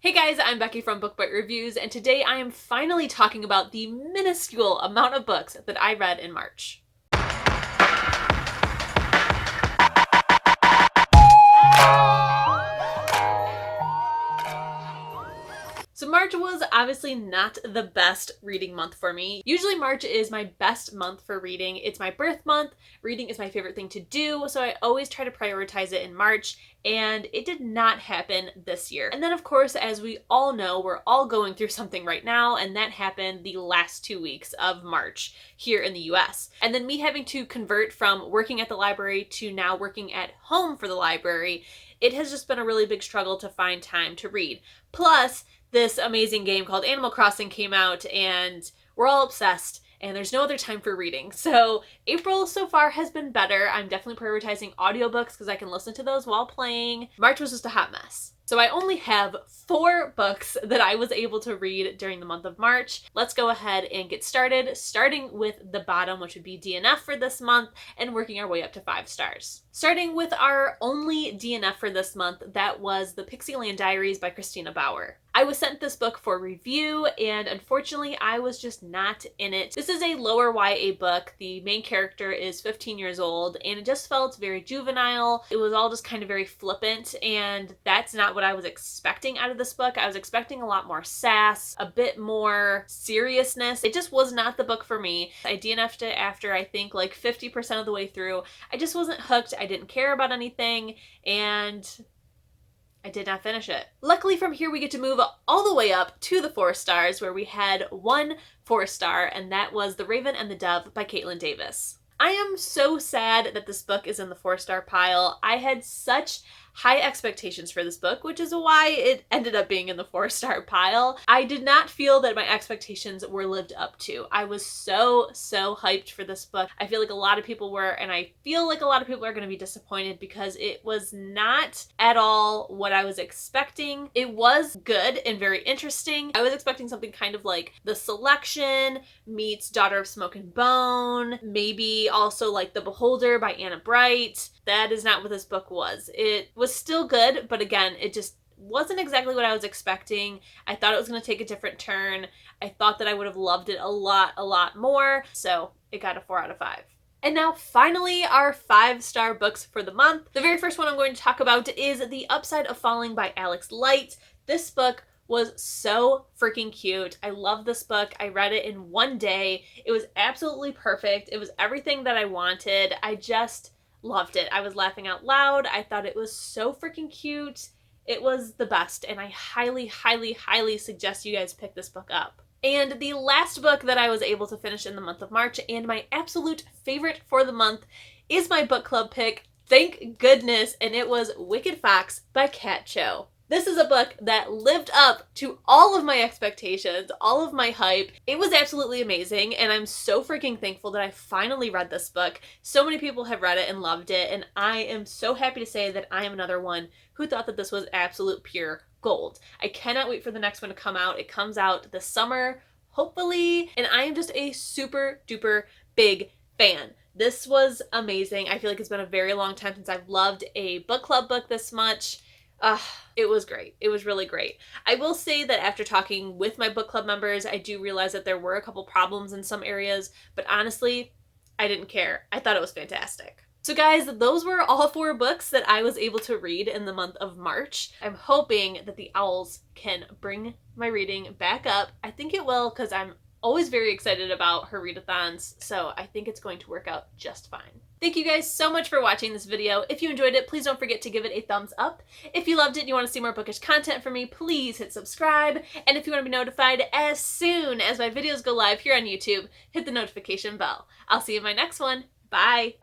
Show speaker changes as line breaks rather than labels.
Hey guys, I'm Becky from Book Bite Reviews, and today I am finally talking about the minuscule amount of books that I read in March. So March was obviously not the best reading month for me. Usually March is my best month for reading. It's my birth month. Reading is my favorite thing to do, so I always try to prioritize it in March, and it did not happen this year. And then of course, as we all know, we're all going through something right now, and that happened the last 2 weeks of March here in the US. And then me having to convert from working at the library to now working at home for the library, it has just been a really big struggle to find time to read. Plus, this amazing game called Animal Crossing came out and we're all obsessed and there's no other time for reading. So April so far has been better. I'm definitely prioritizing audiobooks because I can listen to those while playing. March was just a hot mess. So I only have 4 books that I was able to read during the month of March. Let's go ahead and get started, starting with the bottom, which would be DNF for this month, and working our way up to 5 stars. Starting with our only DNF for this month, that was the Pixieland Diaries by Christina Bauer. I was sent this book for review, and unfortunately I was just not in it. This is a lower YA book. The main character is 15 years old, and it just felt very juvenile. It was all just kind of very flippant, and that's not what I was expecting out of this book. I was expecting a lot more sass, a bit more seriousness. It just was not the book for me. I DNF'd it after I think like 50% of the way through. I just wasn't hooked. I didn't care about anything, and I did not finish it. Luckily from here we get to move all the way up to the 4 stars, where we had 1 4-star, and that was The Raven and the Dove by Kaitlyn Davis. I am so sad that this book is in the 4-star pile. I had such high expectations for this book, which is why it ended up being in the 4-star pile. I did not feel that my expectations were lived up to. I was so hyped for this book. I feel like a lot of people were, and I feel like a lot of people are going to be disappointed because it was not at all what I was expecting. It was good and very interesting. I was expecting something kind of like The Selection meets Daughter of Smoke and Bone, maybe also like The Beholder by Anna Bright. That is not what this book was. It was still good, but again, it just wasn't exactly what I was expecting. I thought it was going to take a different turn. I thought that I would have loved it a lot more, so it got a 4 out of 5. And now finally, our 5-star books for the month. The very first one I'm going to talk about is The Upside of Falling by Alex Light. This book was so freaking cute. I love this book. I read it in one day. It was absolutely perfect. It was everything that I wanted. I just loved it. I was laughing out loud. I thought it was so freaking cute. It was the best, and I highly suggest you guys pick this book up. And the last book that I was able to finish in the month of March, and my absolute favorite for the month, is my book club pick, thank goodness, and it was Wicked Fox by Kat Cho. This is a book that lived up to all of my expectations, all of my hype. It was absolutely amazing, and I'm so freaking thankful that I finally read this book. So many people have read it and loved it, and I am so happy to say that I am another one who thought that this was absolute pure gold. I cannot wait for the next one to come out. It comes out this summer, hopefully, and I am just a super duper big fan. This was amazing. I feel like it's been a very long time since I've loved a book club book this much. It was great. It was really great. I will say that after talking with my book club members, I do realize that there were a couple problems in some areas, but honestly, I didn't care. I thought it was fantastic. So guys, those were all 4 books that I was able to read in the month of March. I'm hoping that the owls can bring my reading back up. I think it will, because I'm always very excited about her readathons, so I think it's going to work out just fine. Thank you guys so much for watching this video. If you enjoyed it, please don't forget to give it a thumbs up. If you loved it and you want to see more bookish content from me, please hit subscribe. And if you want to be notified as soon as my videos go live here on YouTube, hit the notification bell. I'll see you in my next one. Bye!